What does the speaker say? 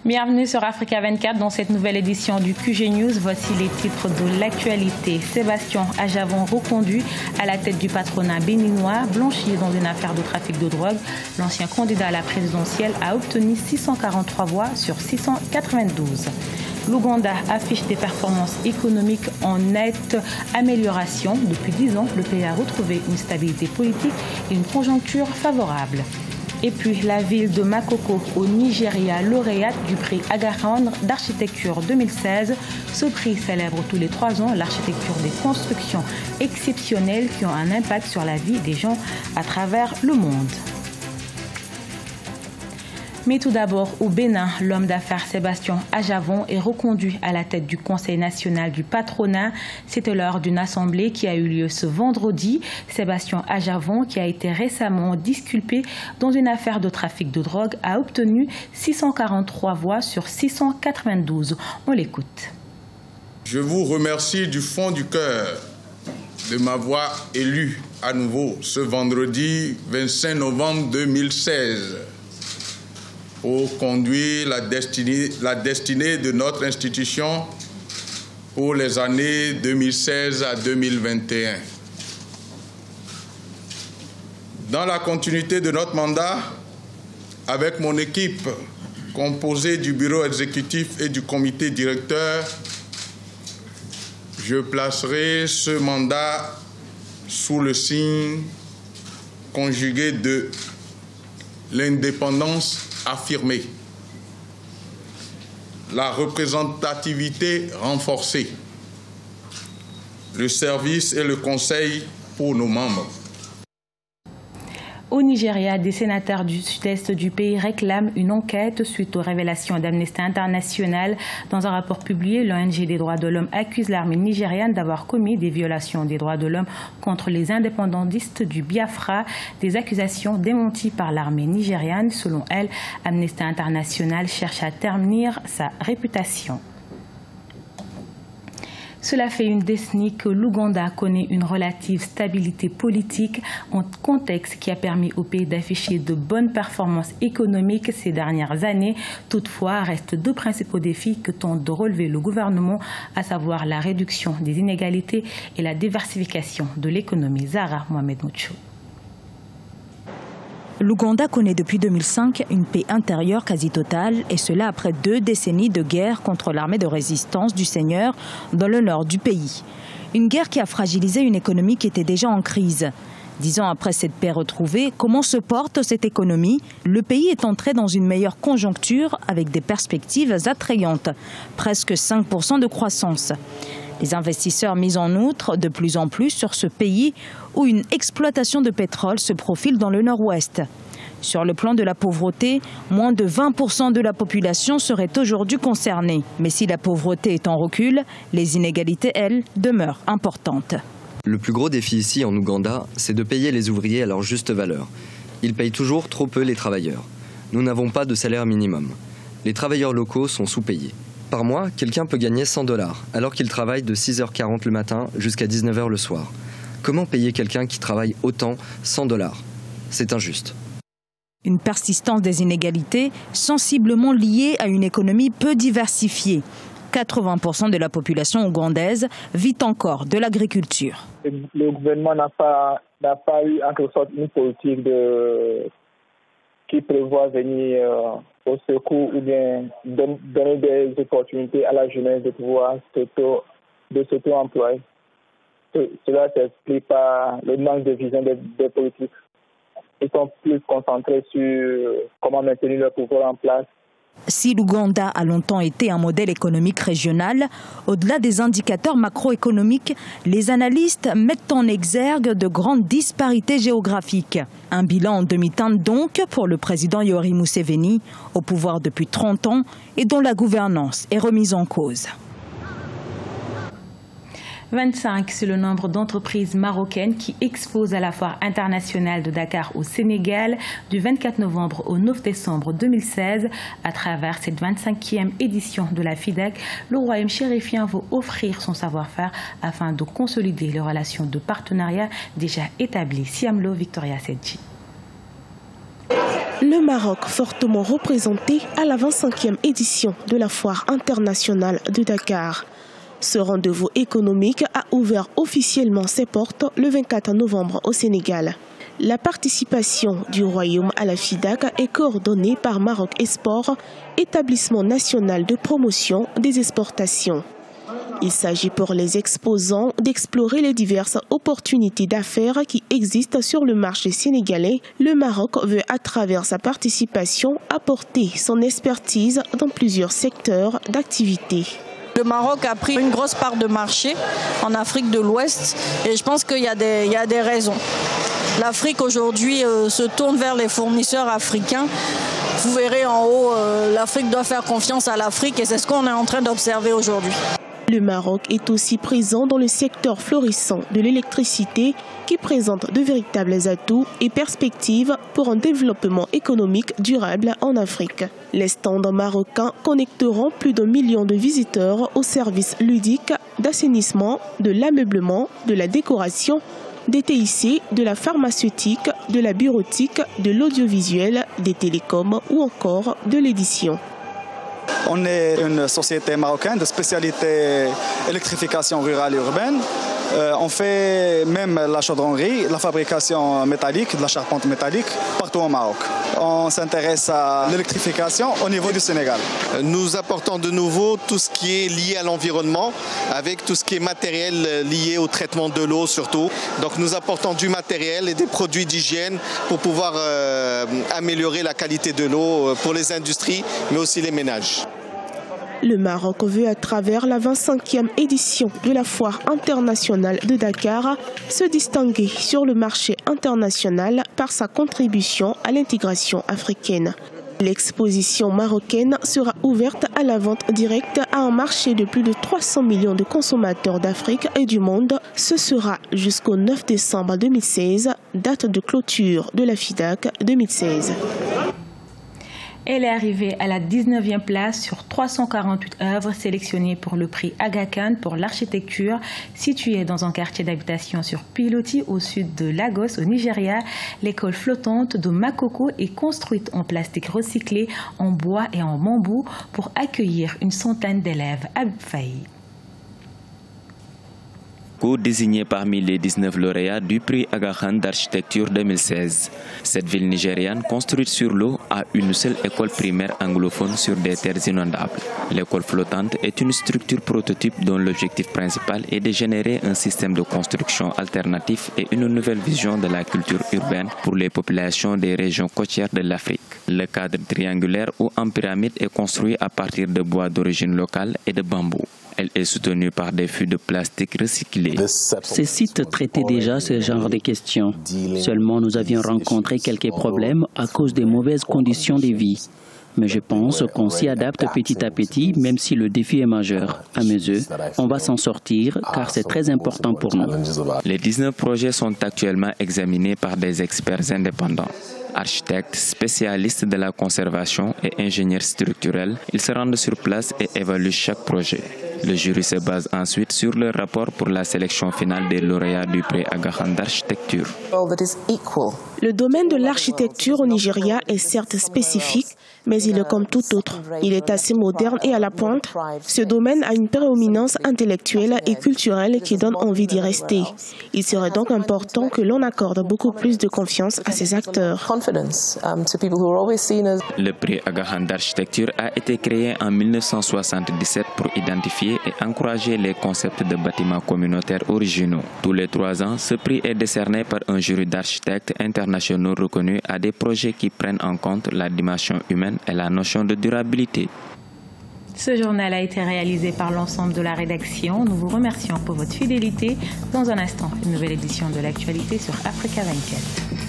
Bienvenue sur Africa 24 dans cette nouvelle édition du QG News. Voici les titres de l'actualité. Sébastien Ajavon reconduit à la tête du patronat béninois, blanchi dans une affaire de trafic de drogue. L'ancien candidat à la présidentielle a obtenu 643 voix sur 692. L'Ouganda affiche des performances économiques en nette amélioration. Depuis 10 ans, le pays a retrouvé une stabilité politique et une conjoncture favorable. Et puis la ville de Makoko au Nigeria, lauréate du prix Aga Khan d'architecture 2016. Ce prix célèbre tous les 3 ans l'architecture des constructions exceptionnelles qui ont un impact sur la vie des gens à travers le monde. Mais tout d'abord, au Bénin, l'homme d'affaires Sébastien Ajavon est reconduit à la tête du Conseil national du patronat. C'était lors d'une assemblée qui a eu lieu ce vendredi. Sébastien Ajavon, qui a été récemment disculpé dans une affaire de trafic de drogue, a obtenu 643 voix sur 692. On l'écoute. Je vous remercie du fond du cœur de m'avoir élu à nouveau ce vendredi 25 novembre 2016. Pour conduire la destinée de notre institution pour les années 2016 à 2021. Dans la continuité de notre mandat, avec mon équipe composée du bureau exécutif et du comité directeur, je placerai ce mandat sous le signe conjugué de l'indépendance affirmée, la représentativité renforcée, le service et le conseil pour nos membres. Au Nigeria, des sénateurs du sud-est du pays réclament une enquête suite aux révélations d'Amnesty International. Dans un rapport publié, l'ONG des droits de l'homme accuse l'armée nigériane d'avoir commis des violations des droits de l'homme contre les indépendantistes du Biafra. Des accusations démenties par l'armée nigériane. Selon elle, Amnesty International cherche à ternir sa réputation. Cela fait une décennie que l'Ouganda connaît une relative stabilité politique, un contexte qui a permis au pays d'afficher de bonnes performances économiques ces dernières années. Toutefois, restent 2 principaux défis que tente de relever le gouvernement, à savoir la réduction des inégalités et la diversification de l'économie. Zara Mohamed Mouchou. L'Ouganda connaît depuis 2005 une paix intérieure quasi totale, et cela après 2 décennies de guerre contre l'armée de résistance du Seigneur dans le nord du pays. Une guerre qui a fragilisé une économie qui était déjà en crise. 10 ans après cette paix retrouvée, comment se porte cette économie? Le pays est entré dans une meilleure conjoncture avec des perspectives attrayantes, presque 5% de croissance. Les investisseurs misent en outre de plus en plus sur ce pays où une exploitation de pétrole se profile dans le nord-ouest. Sur le plan de la pauvreté, moins de 20% de la population serait aujourd'hui concernée. Mais si la pauvreté est en recul, les inégalités, elles, demeurent importantes. Le plus gros défi ici en Ouganda, c'est de payer les ouvriers à leur juste valeur. Ils payent toujours trop peu les travailleurs. Nous n'avons pas de salaire minimum. Les travailleurs locaux sont sous-payés. Par mois, quelqu'un peut gagner $100, alors qu'il travaille de 6h40 le matin jusqu'à 19h le soir. Comment payer quelqu'un qui travaille autant $100? C'est injuste. Une persistance des inégalités sensiblement liée à une économie peu diversifiée. 80% de la population ougandaise vit encore de l'agriculture. Le gouvernement n'a pas eu en quelque sorte une politique qui prévoit venir au secours ou bien donner des opportunités à la jeunesse de pouvoir s'auto-employer. Cela s'explique par le manque de vision des politiques. Ils sont plus concentrés sur comment maintenir leur pouvoir en place. Si l'Ouganda a longtemps été un modèle économique régional, au-delà des indicateurs macroéconomiques, les analystes mettent en exergue de grandes disparités géographiques. Un bilan en demi-teinte donc pour le président Yoweri Museveni, au pouvoir depuis 30 ans et dont la gouvernance est remise en cause. 25, c'est le nombre d'entreprises marocaines qui exposent à la foire internationale de Dakar au Sénégal du 24 novembre au 9 décembre 2016. À travers cette 25e édition de la FIDAK, le royaume chérifien veut offrir son savoir-faire afin de consolider les relations de partenariat déjà établies. Siamlo Victoria Sedji. Le Maroc, fortement représenté à la 25e édition de la Foire internationale de Dakar. Ce rendez-vous économique a ouvert officiellement ses portes le 24 novembre au Sénégal. La participation du Royaume à la FIDAK est coordonnée par Maroc Export, établissement national de promotion des exportations. Il s'agit pour les exposants d'explorer les diverses opportunités d'affaires qui existent sur le marché sénégalais. Le Maroc veut, à travers sa participation, apporter son expertise dans plusieurs secteurs d'activité. Le Maroc a pris une grosse part de marché en Afrique de l'Ouest et je pense qu'il y a des raisons. L'Afrique aujourd'hui se tourne vers les fournisseurs africains. Vous verrez en haut, l'Afrique doit faire confiance à l'Afrique et c'est ce qu'on est en train d'observer aujourd'hui. Le Maroc est aussi présent dans le secteur florissant de l'électricité qui présente de véritables atouts et perspectives pour un développement économique durable en Afrique. Les stands marocains connecteront plus d'1 million de visiteurs aux services ludiques, d'assainissement, de l'ameublement, de la décoration, des TIC, de la pharmaceutique, de la bureautique, de l'audiovisuel, des télécoms ou encore de l'édition. On est une société marocaine de spécialité électrification rurale et urbaine. On fait même la chaudronnerie, la fabrication métallique, de la charpente métallique partout au Maroc. On s'intéresse à l'électrification au niveau du Sénégal. Nous apportons de nouveau tout ce qui est lié à l'environnement, avec tout ce qui est matériel lié au traitement de l'eau surtout. Donc nous apportons du matériel et des produits d'hygiène pour pouvoir améliorer la qualité de l'eau pour les industries, mais aussi les ménages. Le Maroc veut, à travers la 25e édition de la Foire internationale de Dakar, se distinguer sur le marché international par sa contribution à l'intégration africaine. L'exposition marocaine sera ouverte à la vente directe à un marché de plus de 300 millions de consommateurs d'Afrique et du monde. Ce sera jusqu'au 9 décembre 2016, date de clôture de la FIDAK 2016. Elle est arrivée à la 19e place sur 348 œuvres sélectionnées pour le prix Aga Khan pour l'architecture. Située dans un quartier d'habitation sur Piloti au sud de Lagos au Nigeria, l'école flottante de Makoko est construite en plastique recyclé, en bois et en bambou pour accueillir une centaine d'élèves. Abib Faye. Désigné parmi les 19 lauréats du prix Aga Khan d'architecture 2016. Cette ville nigériane, construite sur l'eau, a une seule école primaire anglophone sur des terres inondables. L'école flottante est une structure prototype dont l'objectif principal est de générer un système de construction alternatif et une nouvelle vision de la culture urbaine pour les populations des régions côtières de l'Afrique. Le cadre triangulaire ou en pyramide est construit à partir de bois d'origine locale et de bambou. Elle est soutenue par des fûts de plastique recyclés. Ces sites traitaient déjà ce genre de questions. Seulement, nous avions rencontré quelques problèmes à cause des mauvaises conditions de vie. Mais je pense qu'on s'y adapte petit à petit, même si le défi est majeur. À mes yeux, on va s'en sortir car c'est très important pour nous. Les 19 projets sont actuellement examinés par des experts indépendants. Architectes, spécialistes de la conservation et ingénieurs structurels, ils se rendent sur place et évaluent chaque projet. Le jury se base ensuite sur le rapport pour la sélection finale des lauréats du prix Aga Khan d'architecture. Le domaine de l'architecture au Nigeria est certes spécifique, mais il est comme tout autre. Il est assez moderne et à la pointe. Ce domaine a une prédominance intellectuelle et culturelle qui donne envie d'y rester. Il serait donc important que l'on accorde beaucoup plus de confiance à ces acteurs. Le prix Aga Khan d'architecture a été créé en 1977 pour identifier et encourager les concepts de bâtiments communautaires originaux. Tous les 3 ans, ce prix est décerné par un jury d'architectes internationaux reconnus à des projets qui prennent en compte la dimension humaine et la notion de durabilité. Ce journal a été réalisé par l'ensemble de la rédaction. Nous vous remercions pour votre fidélité. Dans un instant, une nouvelle édition de l'actualité sur Africa 24.